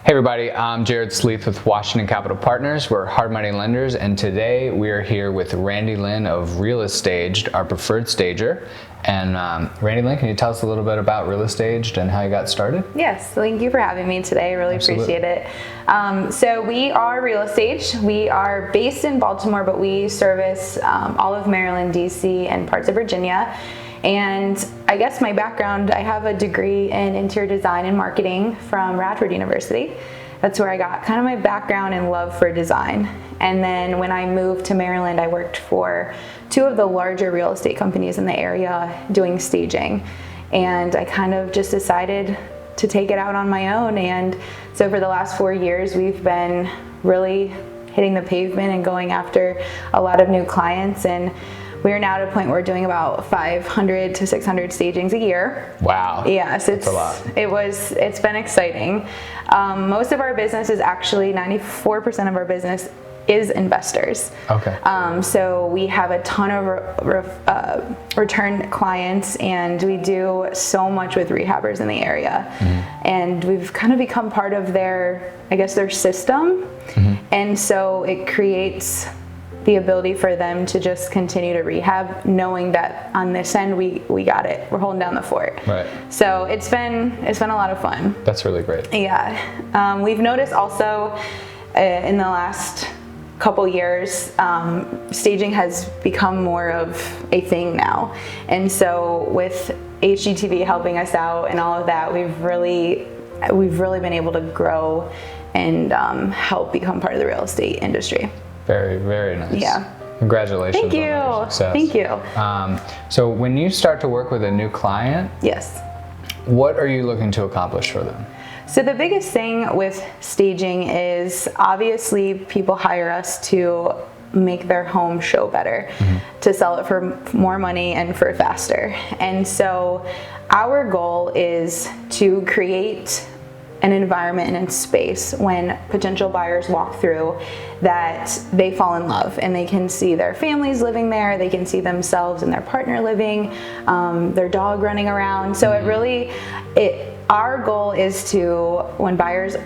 Hey everybody, I'm Jared Sleeth with Washington Capital Partners. We're hard money lenders, and today we are here with Randy Lynn of Realestaged, our preferred stager. And Randy Lynn, can you tell us a little bit about Realestaged and how you got started? Yes, thank you for having me today. I really appreciate it. So we are Realestaged. We are based in Baltimore, but we service all of Maryland, DC, and parts of Virginia. And I guess my background, I have a degree in interior design and marketing from Radford University. That's where I got kind of my background and love for design. And then when I moved to Maryland, I worked for two of the larger real estate companies in the area doing staging. And I kind of just decided to take it out on my own. And so for the last 4 years, we've been really hitting the pavement and going after a lot of new clients. And we are now at a point where we're doing about 500 to 600 stagings a year. Wow. Yes, that's a lot. It's been exciting. Most of our business is actually 94% of our business is investors. Okay. So we have a ton of return clients, and we do so much with rehabbers in the area. Mm-hmm. And we've kind of become part of their system. Mm-hmm. And so it creates the ability for them to just continue to rehab, knowing that on this end we got it. We're holding down the fort. Right. So it's been a lot of fun. That's really great. Yeah. We've noticed also in the last couple years, staging has become more of a thing now. And so with HGTV helping us out and all of that, we've really been able to grow and help become part of the real estate industry. Very, very nice. Yeah. Congratulations. Thank you. On your success. Thank you. So when you start to work with a new client, yes, what are you looking to accomplish for them? So the biggest thing with staging is obviously people hire us to make their home show better, mm-hmm. to sell it for more money and for faster. And so our goal is to create an environment and a space when potential buyers walk through that they fall in love and they can see their families living there, they can see themselves and their partner living, their dog running around. So our goal is to, when buyers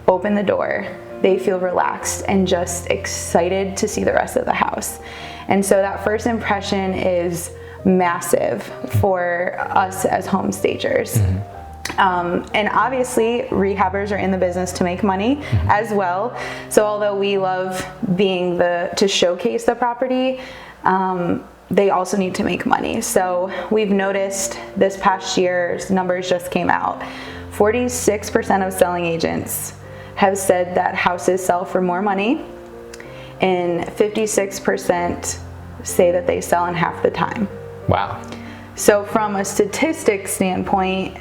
open the door, they feel relaxed and just excited to see the rest of the house. And so that first impression is massive for us as home stagers. Mm-hmm. And obviously rehabbers are in the business to make money, mm-hmm. as well. So although we love being to showcase the property, they also need to make money. So we've noticed this past year's numbers just came out. 46% of selling agents have said that houses sell for more money, and 56% say that they sell in half the time. Wow. So from a statistics standpoint,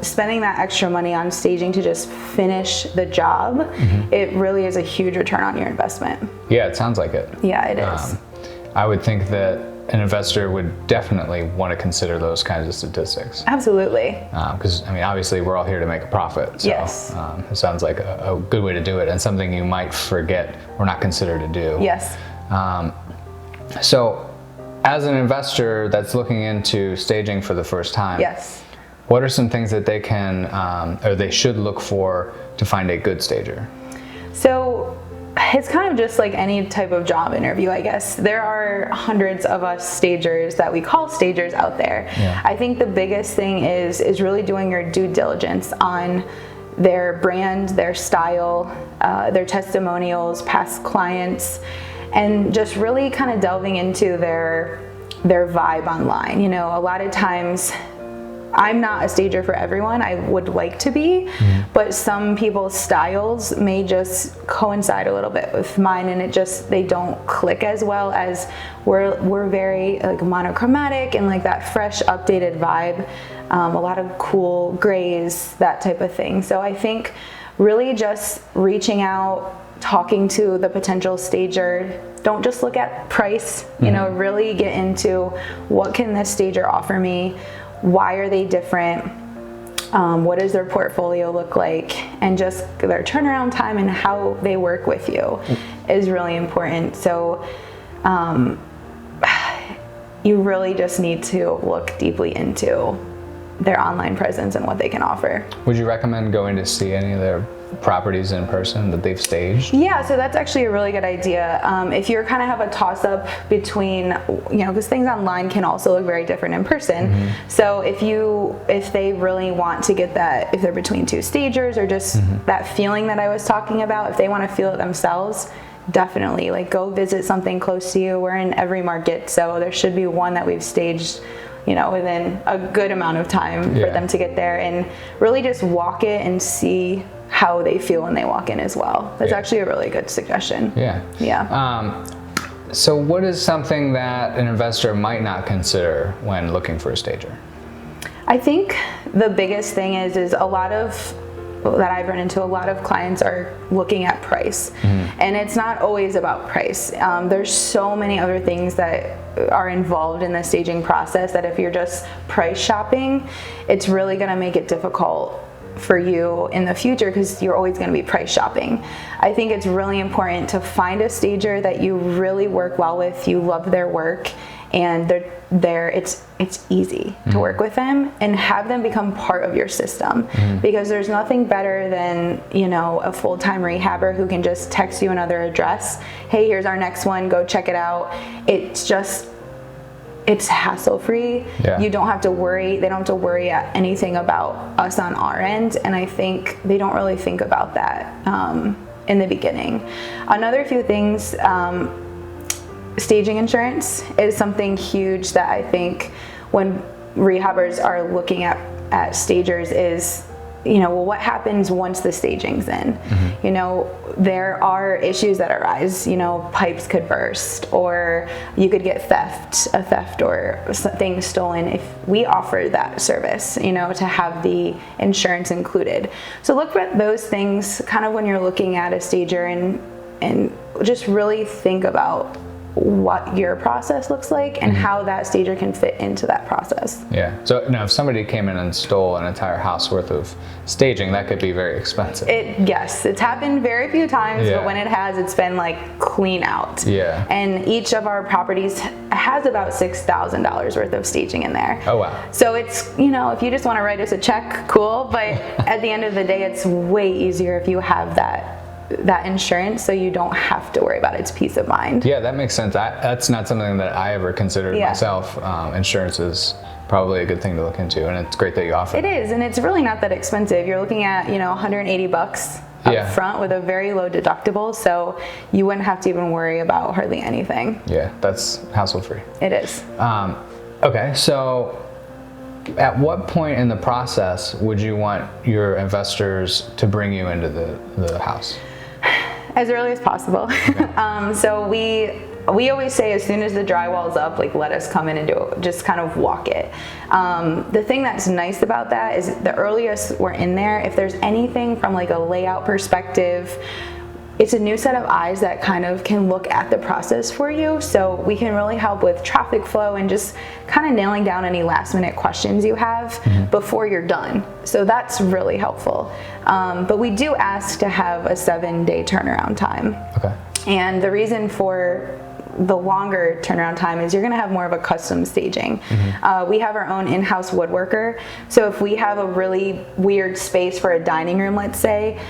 spending that extra money on staging to just finish the job, mm-hmm. it really is a huge return on your investment. Yeah, it sounds like it. Yeah, it is. I would think that an investor would definitely want to consider those kinds of statistics. Absolutely. Because, obviously we're all here to make a profit. So, yes. It sounds like a good way to do it, and something you might forget or not consider to do. Yes. So, as an investor that's looking into staging for the first time, yes, what are some things that they can or they should look for to find a good stager? So it's kind of just like any type of job interview, I guess. There are hundreds of us stagers that we call stagers out there. Yeah. I think the biggest thing is really doing your due diligence on their brand, their style, their testimonials, past clients, and just really kind of delving into their vibe online. A lot of times I'm not a stager for everyone. I would like to be, mm-hmm. but some people's styles may just coincide a little bit with mine, and they don't click as well, as we're very like monochromatic and like that fresh, updated vibe. A lot of cool grays, that type of thing. So I think really just reaching out, talking to the potential stager. Don't just look at price, mm-hmm. Really get into what can this stager offer me, why are they different, what does their portfolio look like, and just their turnaround time and how they work with you mm-hmm. is really important. So you really just need to look deeply into their online presence and what they can offer. Would you recommend going to see any of their properties in person that they've staged? Yeah, so that's actually a really good idea. If you're kind of have a toss up between, because things online can also look very different in person. So if they really want to get that, if they're between two stagers or just that feeling that I was talking about, if they want to feel it themselves, definitely like go visit something close to you. We're in every market, so there should be one that we've staged within a good amount of time for them to get there, and really just walk it and see how they feel when they walk in as well. That's actually a really good suggestion. Yeah. So what is something that an investor might not consider when looking for a stager? I think the biggest thing is a lot of that I've run into, a lot of clients are looking at price, and it's not always about price. There's so many other things that are involved in the staging process that if you're just price shopping, it's really going to make it difficult for you in the future because you're always going to be price shopping. I think it's really important to find a stager that you really work well with, you love their work, and it's easy to work with them, and have them become part of your system, because there's nothing better than a full-time rehabber who can just text you another address. Hey, here's our next one, go check it out. It's hassle-free. You don't have to worry. They don't have to worry anything about us on our end, and I think they don't really think about that in the beginning. Another few things, staging insurance is something huge that I think when rehabbers are looking at stagers is, what happens once the staging's in? There are issues that arise, pipes could burst, or you could get a theft or things stolen if we offer that service, to have the insurance included. So look at those things kind of when you're looking at a stager, and just really think about what your process looks like and how that stager can fit into that process. Yeah. So now if somebody came in and stole an entire house worth of staging, that could be very expensive. Yes, it's happened very few times, but when it has, it's been like clean out. Yeah. And each of our properties has about $6,000 worth of staging in there. Oh, wow. So it's, if you just want to write us a check, cool. But at the end of the day, it's way easier if you have that insurance, so you don't have to worry about it. It's peace of mind. Yeah, that makes sense. That's not something that I ever considered myself. Insurance is probably a good thing to look into, and it's great that you offer it. It is, and it's really not that expensive. You're looking at $180 up front with a very low deductible, so you wouldn't have to even worry about hardly anything. Yeah, that's hassle-free. It is. Okay, so at what point in the process would you want your investors to bring you into the house? As early as possible. Okay. So we always say as soon as the drywall's up, like let us come in and just kind of walk it. The thing that's nice about that is the earliest we're in there, if there's anything from like a layout perspective, it's a new set of eyes that kind of can look at the process for you. So we can really help with traffic flow and just kind of nailing down any last minute questions you have before you're done. So that's really helpful. But we do ask to have a 7-day turnaround time. Okay. And the reason for the longer turnaround time is you're going to have more of a custom staging. We have our own in-house woodworker, so if we have a really weird space for a dining room, let's say,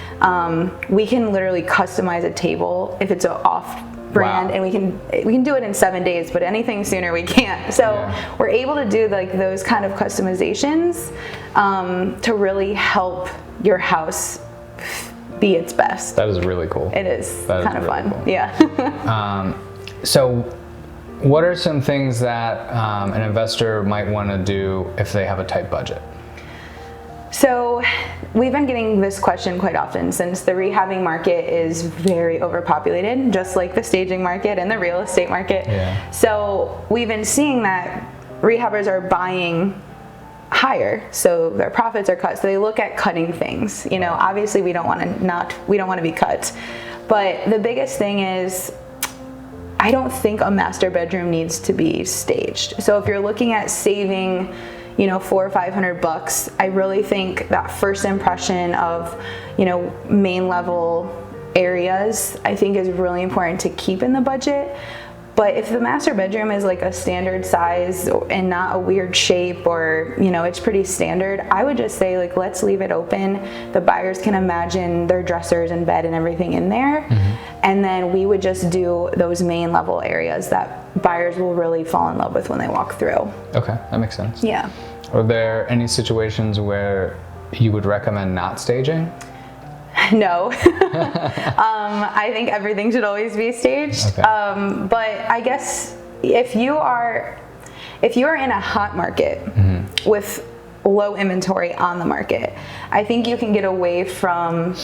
we can literally customize a table if it's an off-brand, and we can do it in 7 days, but anything sooner we can't. So we're able to do like those kind of customizations to really help your house be its best. That is really cool. It is kind of fun. Cool. Yeah. So what are some things that an investor might want to do if they have a tight budget? So we've been getting this question quite often since the rehabbing market is very overpopulated, just like the staging market and the real estate market. Yeah. So we've been seeing that rehabbers are buying higher, so their profits are cut. So they look at cutting things. Obviously we don't want to be cut. But the biggest thing is, I don't think a master bedroom needs to be staged. So if you're looking at saving, $400 or $500, I really think that first impression of, main level areas, I think is really important to keep in the budget. But if the master bedroom is like a standard size and not a weird shape, or it's pretty standard, I would just say like let's leave it open. The buyers can imagine their dressers and bed and everything in there, and then we would just do those main level areas that buyers will really fall in love with when they walk through. Okay, that makes sense. Yeah. Are there any situations where you would recommend not staging? No. I think everything should always be staged. Okay. But I guess if you are in a hot market with low inventory on the market, I think you can get away from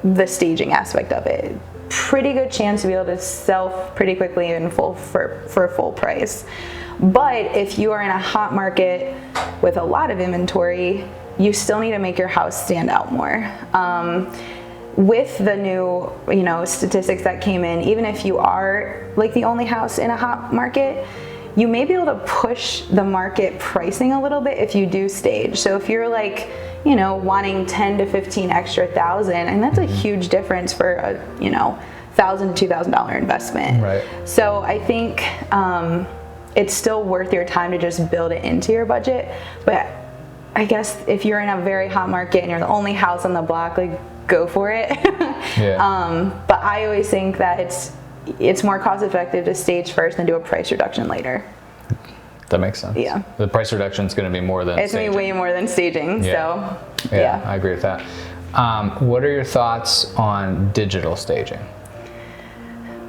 the staging aspect of it. Pretty good chance to be able to sell pretty quickly in full for full price. But if you are in a hot market with a lot of inventory, you still need to make your house stand out more. With the new, statistics that came in, even if you are like the only house in a hot market, you may be able to push the market pricing a little bit if you do stage. So if you're like, wanting 10 to 15 extra thousand, and that's a huge difference for a, $1,000 to $2,000 investment. Right. So I think it's still worth your time to just build it into your budget. But I guess if you're in a very hot market and you're the only house on the block, like go for it. Yeah. But I always think that it's more cost effective to stage first and do a price reduction later. That makes sense. Yeah. The price reduction is going to be more than It's going to be way more than staging. Yeah. So Yeah, I agree with that. What are your thoughts on digital staging?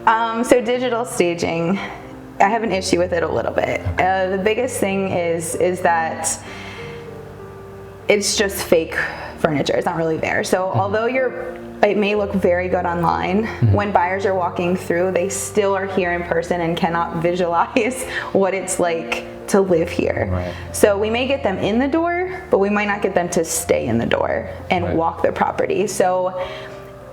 So digital staging, I have an issue with it a little bit. The biggest thing is that it's just fake furniture. It's not really there. So although it may look very good online, when buyers are walking through, they still are here in person and cannot visualize what it's like to live here. Right. So we may get them in the door, but we might not get them to stay in the door and walk the property. So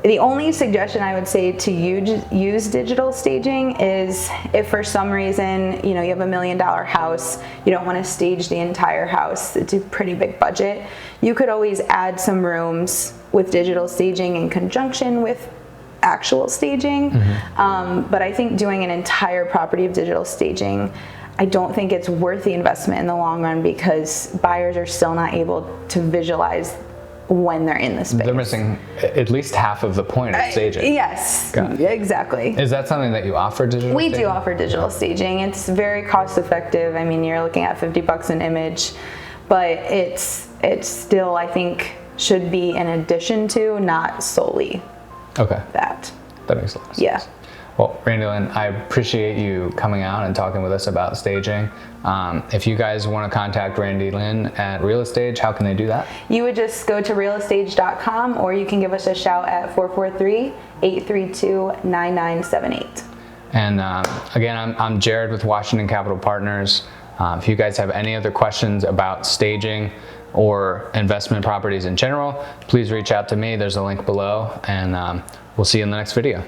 the only suggestion I would say to use digital staging is if for some reason, you have $1 million house, you don't want to stage the entire house, it's a pretty big budget, you could always add some rooms with digital staging in conjunction with actual staging. But I think doing an entire property of digital staging, I don't think it's worth the investment in the long run, because buyers are still not able to visualize when they're in the space. They're missing at least half of the point of staging. Yes, exactly. Is that something that you offer digital We staging? do offer digital staging. It's very cost effective. I mean, you're looking at $50 an image, but it's still, I think, should be an addition to, not solely that. That makes a lot of sense. Yeah. Well, Randi Lynn, I appreciate you coming out and talking with us about staging. If you guys want to contact Randi Lynn at Realestaged, how can they do that? You would just go to realestaged.com, or you can give us a shout at 443-832-9978. And again, I'm Jared with Washington Capital Partners. If you guys have any other questions about staging or investment properties in general, please reach out to me. There's a link below, and we'll see you in the next video.